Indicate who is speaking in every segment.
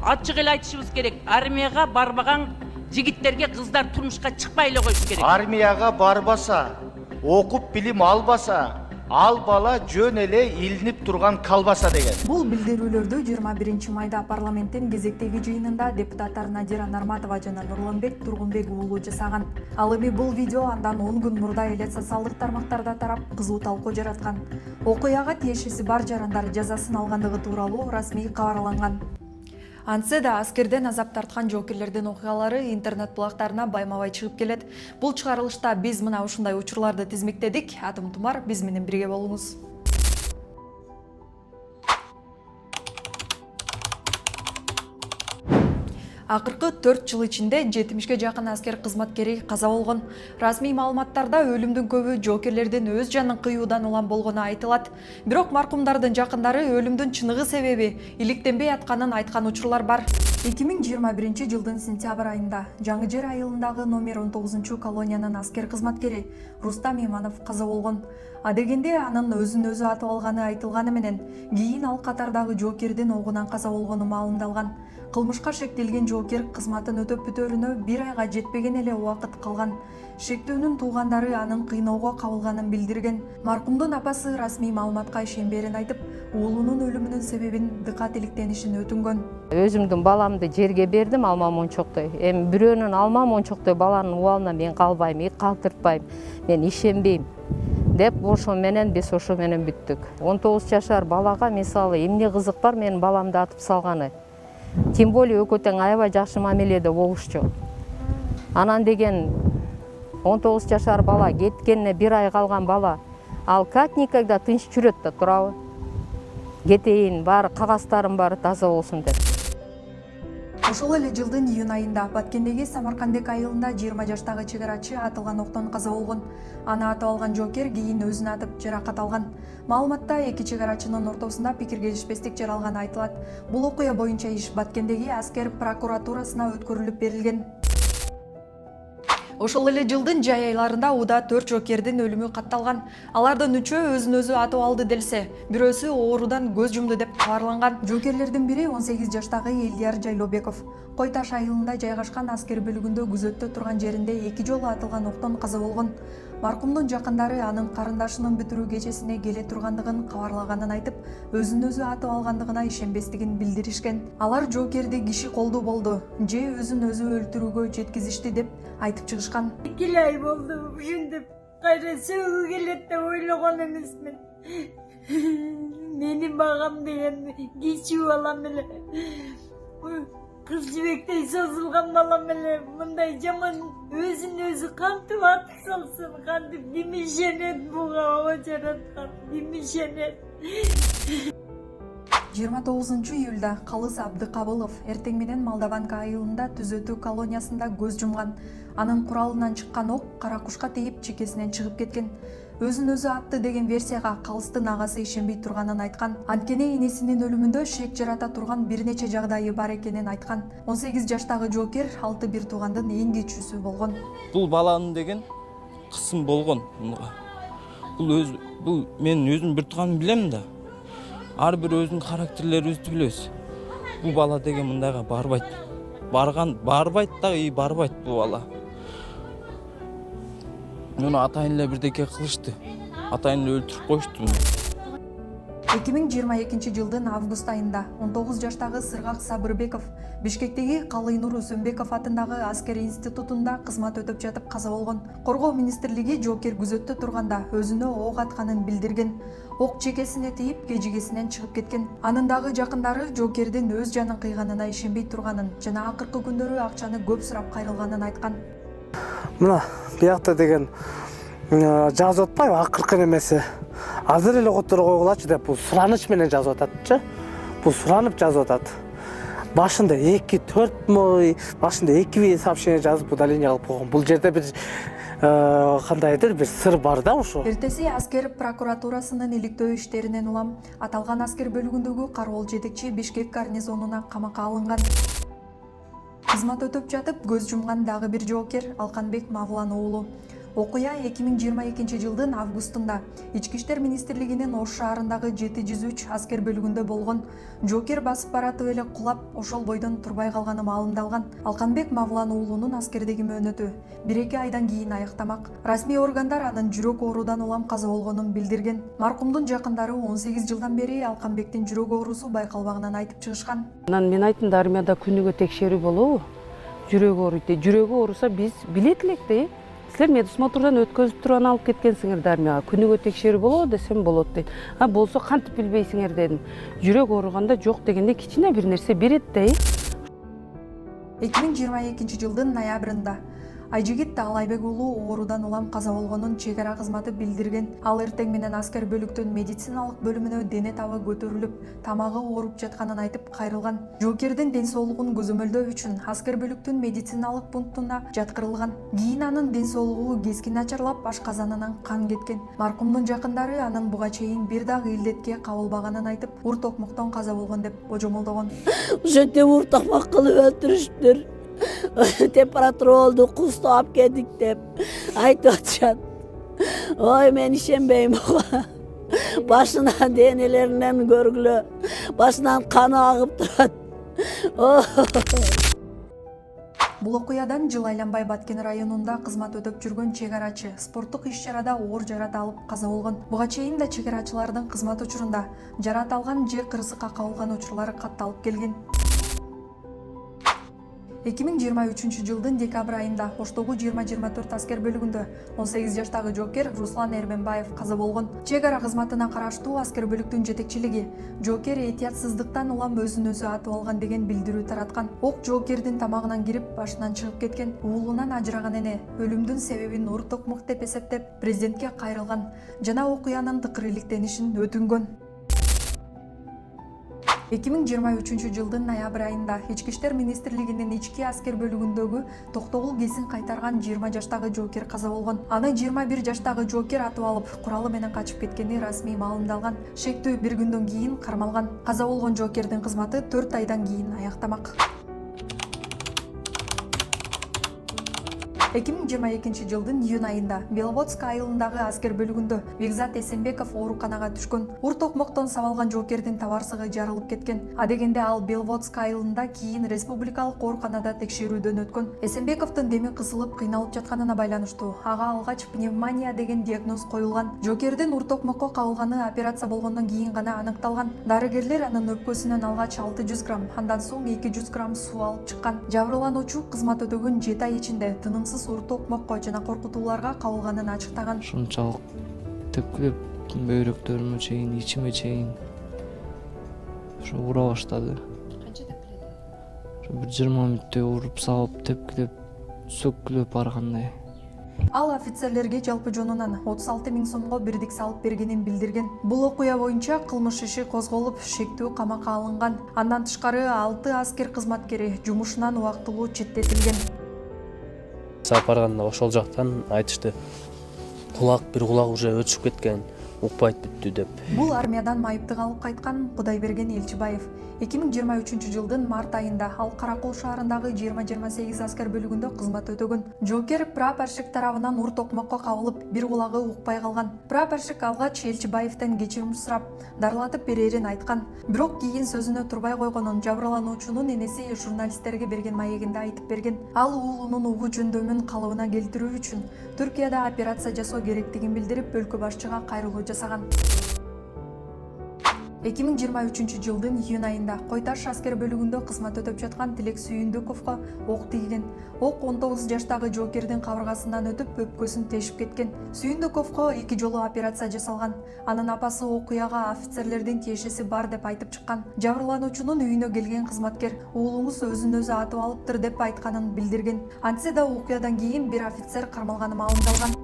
Speaker 1: Ачык эле айтышыбыз керек. Армияга барбаган жигиттерге кыздар турмушка чыкпай эле коюш керек.
Speaker 2: Армияга барбаса, окуп билим албаса, ал бала жөн эле илинип турган калбаса деген.
Speaker 3: Бул билдирүүлөрдү 21 майда парламенттин кезектеги жыйынында депутаттар Надира Нарматова жана Нурланбек Тургунбек уулу жасаган. Ал эми бул видео андан 10 күн мурда эле социалдык тармактарда тарап кызуу талкуу жараткан. Окуяга тиешеси бар жарандар жазасын алгандыгы тууралуу расмий кабарланган. Антсе да аскерден азап тарткан жоокерлердин окуялары интернет булактарына байма-бай чыгып келет. Бул чыгарылышта биз мына ушундай учурларды тизмектедик. Атым Тумар, биз менен бирге болуңуз. Акыркы 4 жыл ичинде 70ге жакын аскер кызматкери каза болгон. Расмий маалыматтарда өлүмдүн көбү жоокерлердин өз жанын кыюудан улам болгону айтылат. Бирок маркумдардын жакындары өлүмдүн чыныгы себеби иликтенбей атканын айткан учурлар бар. 2021 жылдын сентябрь айында Жаңы Жер айылындагы номер 19 колониянын аскер кызматкери Рустам Иманов каза болгон. Адегенде анын өзүн өзү атып алганы айтылганы менен кийин ал катардагы жоокердин огунан каза болгону маалымдалган. Кылмышка шектелген жоокер кызматын өтөп бүтөрүнө 1 айга жетпеген эле убакыт калган. Шектөөнүн туугандары анын кыйноого кабылганын билдирген. Маркумдун апасы расмий маалыматка ишенбээрин айтып, уулунун өлүмүнүн себебин дыкат иликтенишин өтүнгөн.
Speaker 4: Өзүмдүн баламды жерге бердим, алма мончоктой. Эми бирөөнүн алма мончоктой баланын убалына мен калбайм, калтыртпайм, мен ишенбейм деп ошо менен биз ошо менен бүттүк. 19 жашар балага мисалы эмне кызык бар менин баламды атып салганы. Тем более өкө тең аябай жакшы мамиледе болушчу. Анан деген 19 жашар бала кеткенине 1 ай калган бала, ал как никогда тынч жүрөт да турабы? Кетейин, баары кагаздарын баары таза болсун деп.
Speaker 3: Ошол эле жылдын июнь айында Баткендеги Самаркандек айылында 20 жаштагы чегарачы атылган октон каза болгон. Аны атып алган жоокер кийин өзүн атып жаракат алган. Маалыматта эки чегарачынын ортосунда пикир келишпестик жаралганы айтылат. Бул окуя боюнча иш Баткендеги аскер прокуратурасына өткөрүлүп берилген. Ошол эле жылдын жай айларында Уда 4 жоокердин өлүмү катталган. Алардын 3-өө өзүн өзү атып алды делсе, бирөөсү оорудан көз жумду деп кабарланган. Жоокерлердин бири 18 жаштагы Элдияр Жайлообеков. Кой Таш айылында жайгашкан аскер бөлүгүндө күзөттө турган жеринде 2 жолу атылган октон каза болгон. Маркумдун жакындары анын карындашынын бүтүрүү кечесине келе тургандыгын кабарлаганын айтып, өзүн өзү атып алгандыгына ишенбестигин билдиришкен. Алар жоокерди киши колдуу болду, же өзүн өзү өлтүрүүгө жеткизишти деп айтып чыгышкан.
Speaker 5: 2 ай болду ушинтип кайра сөөгү келет деп ойлогон эмесмин. Менин багам деген кичүү балам эле. Кыз жибектей созулган балам эле мындай жаман өзүн өзү кантип атып салсын, кантип ким ишенет буга жараткан, ким ишенет?
Speaker 3: 29 июлда Калыс Абдыкабылов эртең менен Молдаванка айылында түзөтүү колониясында көз жумган. Анын куралынан чыккан ок кара кушка тийип чекесинен чыгып кеткен. Өзүн өзү атты деген версияга Калыстын агасы ишенбей турганын айткан. Анткени энесинин өлүмүндө шек жарата турган бир нече жагдайы бар экенин айткан. 18 жаштагы жоокер 6 туугандын эң кичүүсү болгон.
Speaker 6: Бул баланын деген кысым болгон. Бул мен өзүм бир тууганын билем да. Ар бир өзүнүн характерлерибизди билебиз. Бул бала деген мындайга барбайт. Барбайт бул бала. Муну атайын эле бирдеке кылышты. Атайын эле өлтүрүп коюшту.
Speaker 3: 2022 жылдын август айында 19 жаштагы Сыргак Сабырбеков Бишкектеги Калыйнур Өсөнбеков атындагы аскер институтунда кызмат өтөп жатып каза болгон. Коргоо министрлиги жоокер күзөттө турганда өзүнө ок атканын билдирген. Ок чекесине тийип, кежигесинен чыгып кеткен. Анын дагы жакындары жоокердин өз жанын кыйганына ишенбей турганын жана акыркы күндөрү акчаны көп сурап кайрылганын айткан.
Speaker 7: Мына биякта деген жазып атпайбы акыркы немеси. Азыр эле которо койгулачы деп бул сураныч менен жазып ататчы. Бул суранып жазып атат. Башында 2-4 мой, башында 2 сообщение жазып удаление кылып койгон. Бул жерде бир кандайдыр бир сыр бар да ошо.
Speaker 3: Эртеси аскер прокуратурасынын иликтөө иштеринен улам аталган аскер бөлүгүндөгү кароол жетекчи Бишкек гарнизонуна камакка алынган. Кызмат өтөп жатып көз жумган дагы бир жоокер Алканбек Мавлан уулу. Окуя 2022 жылдын августунда Ички иштер министрлигинин Ош шаарындагы 703 аскер бөлүгүндө болгон. Жокер басып баратып эле кулап, ошол бойдон турбай калганы маалымдалган. Алканбек Мавлан уулунун аскердеги мөөнөтү 1-2 айдан кийин аяктамак. Расмий органдар анын жүрөк оорудан улам каза болгонун билдирген. Маркумдун жакындары 18 жылдан бери Алканбектин жүрөк оорусу байкалбагынан айтып чыгышкан.
Speaker 8: Мен айттым, армияда күнүгө текшерүү болобу? Жүрөк ооруйт. Жүрөгү ооруса биз билет элек да. Силер медосмотрдан өткөзүп турган алып кеткенсиңер да армияга. Күнүгө текшерүү болобу десем болот дейт. Болсо кантип билбейсиңер дедим. Жүрөк ооруганда жок дегенде кичине бир нерсе берет да.
Speaker 3: 2022 жылдын ноябрында Айжигит Алайбек уулу оорудан улам каза болгонун чек ара кызматы билдирген. Ал эртең менен аскер бөлүктүн медициналык бөлүмүнө дене табы көтөрүлүп, тамагы ооруп жатканын айтып кайрылган. Жоокердин ден соолугун көзөмөлдөө үчүн аскер бөлүктүн медициналык пунктуна жаткырылган. Кийин анын ден соолугу кескин начарлап, ашказанынан кан кеткен. Маркумдун жакындары анын буга чейин бир дагы илдетке кабылбаганын айтып, ур токмоктон каза болгон деп божомолдогон.
Speaker 9: Ошентип ур токмок кылып өлтүрүштүр. Температура болду, кусту алып келдик деп айтып атышат. Ой, мен ишенбейм буга. Башынан денелеринен көргүлө, башынан каны агып турат.
Speaker 3: Бул окуядан жыл айланбай Баткен районунда кызмат өтөп жүргөн чек арачы спорттук иш-чарада оор жарат алып каза болгон. Буга чейин да чек арачылардын кызмат учурунда жарат алган же кырсыкка кабылган учурлары катталып келген. 2023 жылдын декабрь айында Оштогу 20-24 аскер бөлүгүндө 18 жаштагы жокер Руслан Эрменбаев каза болгон. Чек ара кызматына караштуу аскер бөлүктүн жетекчилиги жокер эhtiyatсыздыктан улам өзүн өзү атып алган деген билдирүү тараткан. Ок жокердин тамагынан кирип, башынан чыгып кеткен. Уулунан ажыраган эне өлүмдүн себебин ур токмок деп эсептеп, президентке кайрылган жана окуянын тыкыр иликтенишин өтүнгөн. 2023 жылдын ноябрь айында Ички иштер министрлигинин ички аскер бөлүгүндөгү токтогул кесин кайтарган 20 жаштагы жокер каза болгон. Аны 21 жаштагы жокер атып алып, куралы менен качып кеткени расмий маалымдалган. Шектүү бир күндөн кийин кармалган. Каза болгон жокердин кызматы 4 айдан кийин аяктамак. 2022 жылдын июнь айында Беловодск айылындагы аскер бөлүгүндө Бекзат Эсенбеков ооруканага түшкөн. Ур токмоктон сабалган жокердин табарсыгы жарылып кеткен. Адегенде ал Беловодск айылында кийин республикалык ооруканада текшерүүдөн өткөн. Эсенбековдун деми кысылып, кыйналып жатканына байланыштуу ага алгач пневмония деген диагноз коюлган. Жокердин ур токмокко кабылганы операция болгондон кийин гана аныкталган. Дарыгерлер анын өпкөсүнөн алгач 600 грамм, андан соң 200 грамм суу алып чыккан. Жабырлануучу кызмат өтөгөн 7 ай ичинде тынымсыз ур токмокко жана коркутууларга кабылганын ачыктаган.
Speaker 10: Ушунчалык тепкилеп бөйрөктөрүмө чейин, ичиме чейин ушу ура баштады.
Speaker 3: Канча тепкиледи?
Speaker 10: Бир 20 мүнөттөй уруп салып, тепкилеп, сөккүлөп баргандай.
Speaker 3: Ал офицерлерге жалпы жонунан 36 000 сомго бирдик салып бергенин билдирген. Бул окуя боюнча кылмыш иши козголуп, шектүү камакка алынган. Андан тышкары 6 аскер кызматкери жумушунан убактылуу четтетилген.
Speaker 11: Саап барганда ошол жактан айтышты. Бир кулак уже өчүп кеткен, укпайт бүттү деп.
Speaker 3: Бул армиядан майыптык алып кайткан Кудайберген Элчибаев. 2023 жылдын март айында ал Каракол шаарындагы 20-28 аскер бөлүгүндө кызмат өтөгөн. Жокер прапорщик тарабынан ур токмокко кабылып, бир кулагы укпай калган. Прапорщик алгач Элчибаевден кечирим сурап, дарылатып берерин айткан. Бирок кийин сөзүнө турбай койгонун жабырлануучунун энеси журналисттерге берген маегинде айтып берген. Ал уулунун угу жөндөмүн калыбына келтирүү үчүн Түркияда операция жасоо керектигин билдирип, өлкө башчыга кайрылуу жасаган. 2023 жылдын июнь айында Койташ аскер бөлүгүндө кызмат өтөп жаткан Тилек Сүйүндүковго ок тийген. Ок 19 жаштагы жокердин кабыргасынан өтүп, өпкөсүн тешип кеткен. Сүйүндүковго 2 жолу операция жасалган. Анын апасы окуяга офицерлердин тиешеси бар деп айтып чыккан. Жабырлануучунун үйүнө келген кызматкер уулуңуз өзүн өзү атып алыптыр деп айтканын билдирген. Антсе да окуядан кийин бир офицер кармалганы маалымдалган.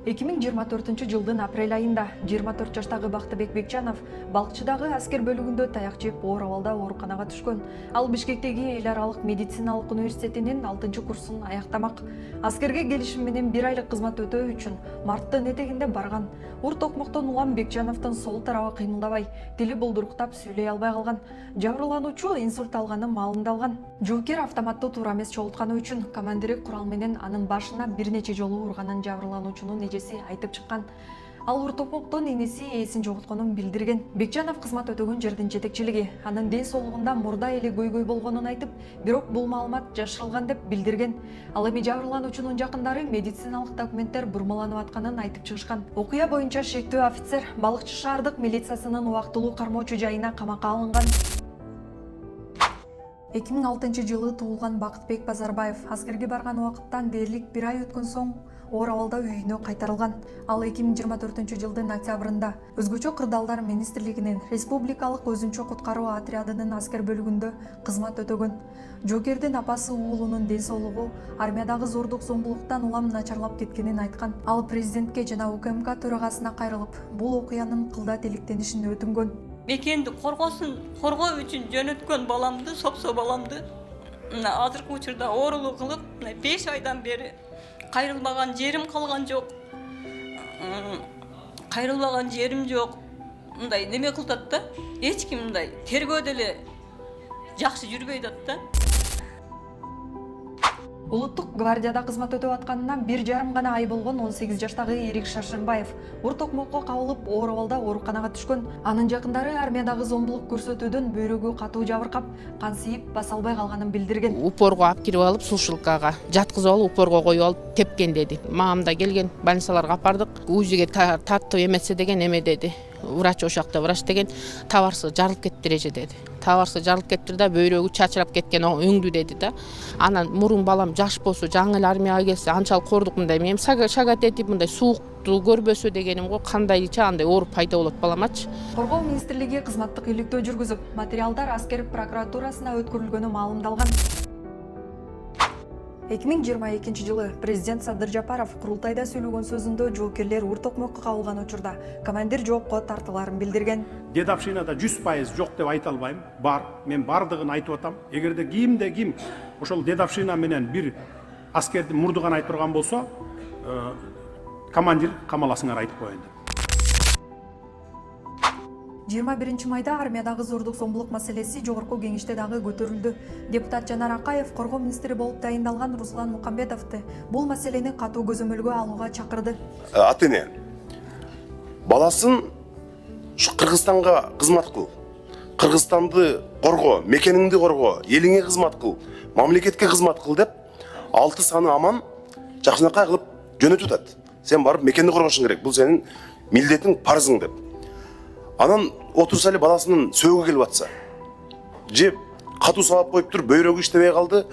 Speaker 3: 2024 жылдын апрель айында 24 жаштагы Бактыбек Бекчанов Балкчыдагы аскер бөлүгүндө таяк жеп оор абалда ооруканага түшкөн. Ал Бишкектеги эл аралык медициналык университетинин 6-курсун аяктамак. Аскерге келишим менен 1 айлык кызмат өтөө үчүн марттын этегинде барган. Ур токмоктон улам Бекчановдун сол тарабы кыймылдабай, тили болдуруктап сүйлөй албай калган. Жабырлануучу инсульт алганы маалында алган. Жоокер автоматтуу туура эмес чогултканы үчүн командири курал менен анын башына бир нече жолу урганын жабырлануучунун эжеси айтып чыккан. Ал ур токмоктон энеси эсин жоготконун билдирген. Бекчанов кызмат өтөгөн жердин жетекчилиги анын ден соолугунда мурда эле көйгөй болгонун айтып, бирок бул маалымат жашырылган деп билдирген. Ал эми жабырлануучунун жакындары медициналык документтер бурмаланып атканын айтып чыгышкан. Окуя боюнча шектүү офицер Балыкчы шаардык милициясынын убактылуу кармоочу жайына камакка алынган. 2006 жылы туулган Бактыбек Базарбаев аскерге барган убакыттан дээрлик 1 ай өткөн соң оор абалда үйүнө кайтарылган. Ал 2024 жылдын октябрында Өзгөчө кырдаалдар министрлигинин республикалык өзүнчө куткаруу отрядынын аскер бөлүгүндө кызмат өтөгөн. Жоокердин апасы уулунун ден соолугу армиядагы зордук зомбулуктан улам начарлап кеткенин айткан. Ал президентке жана УКМК төрагасына кайрылып, бул окуянын кылдат иликтенишин өтүнгөн.
Speaker 12: Мекенди коргоо үчүн жөнөткөн баламды, сопсо баламды азыркы учурда оорулуу кылып 5 айдан бери кайрылбаган жерим калган жок. Кайрылбаган жерим жок. Мындай неме кылат да? Эч ким мындай тергөө деле жакшы жүрбөй атат да.
Speaker 3: Улуттук гвардияда кызмат өтөп атканына 1,5 гана ай болгон 18 жаштагы Эрик Шаршенбаев ур токмокко кабылып оор абалда ооруканага түшкөн. Анын жакындары армиядагы зомбулук көрсөтүүдөн бөйрөгү катуу жабыркап, кан сыйып баса албай калганын билдирген.
Speaker 13: Упорго алып кирип алып, сушилкага жаткызып алып, упорго коюп алып тепкен деди. Мамамда келген, больницаларга апардык. УЗИге тартып эмесе деген эме деди. Врач ошакта врач деген табарсы жарылып кетти эже деди. Табарсы жарылып кеттир да бөйрөгү чачырап кеткен өңдү деди да. Анан мурун балам жаш болсо, жаңы эле армияга келсе, анчалык кордук мындай. Мен шагат этип мындай суукту көрбөсө дегеним го, кандайча андай ооруп пайда болот баламачы.
Speaker 3: Коргоо министрлиги кызматтык иликтөө жүргүзүп, материалдар аскер прокуратурасына өткөрүлгөнү маалымдалган. 2022 жылы президент Садыр Жапаров курултайда сүйлөгөн сөзүндө жоокерлер ур токмокко кабылган учурда командир жоопко тартыларын билдирген.
Speaker 14: Дедовщинада 100% жок деп айта албайм. Бар, мен бардыгын айтып атам. Эгерде ким ошол дедовщина менен бир аскерди мурдуган айтып турган болсо, командир камаласыңар айтып коеюн деп.
Speaker 3: 21 майда армиядагы зордук зомбулук маселеси жогорку кеңеште дагы көтөрүлдү. Депутат Жанар Акаев коргоо министри болуп дайындалган Руслан Мукамбетовду бул маселени катуу көзөмөлгө алууга чакырды.
Speaker 15: Атене баласын Кыргызстанга кызмат кыл. Кыргызстанды коргоо, мекениңди коргоо, элиңе кызмат кыл, мамлекетке кызмат кыл деп 6 саны аман жакшынакай кылып жөнөтүп атат. Сен барып мекенди коргошуң керек. Бул сенин милдетиң, парызың деп. Анан отурса эле баласынын сөөгү келип атса, же катуу сабап коюп туруп бөйрөгү иштебей калды,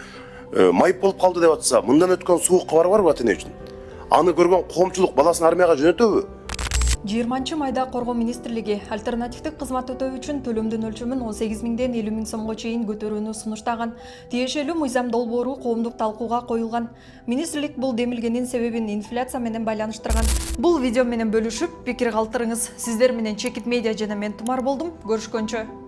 Speaker 15: майып болуп калды деп атса, мындан өткөн суук кабар барбы атене үчүн? Аны көргөн коомчулук баласын армияга жөнөтөбү?
Speaker 3: 20 майда коргоо министрлиги альтернативдик кызмат өтөө үчүн төлөмдүн өлчөмүн 18 миңден 50 миң сомго чейин көтөрүүнү сунуштаган. Тиешелүү мыйзам долбоору коомдук талкууга коюлган. Министрлик бул демилгенин себебин инфляция менен байланыштырган. Бул видео менен бөлүшүп, пикир калтырыңыз. Сиздер менен Чекит медиа жана мен Тумар болдум. Көрүшкөнчө.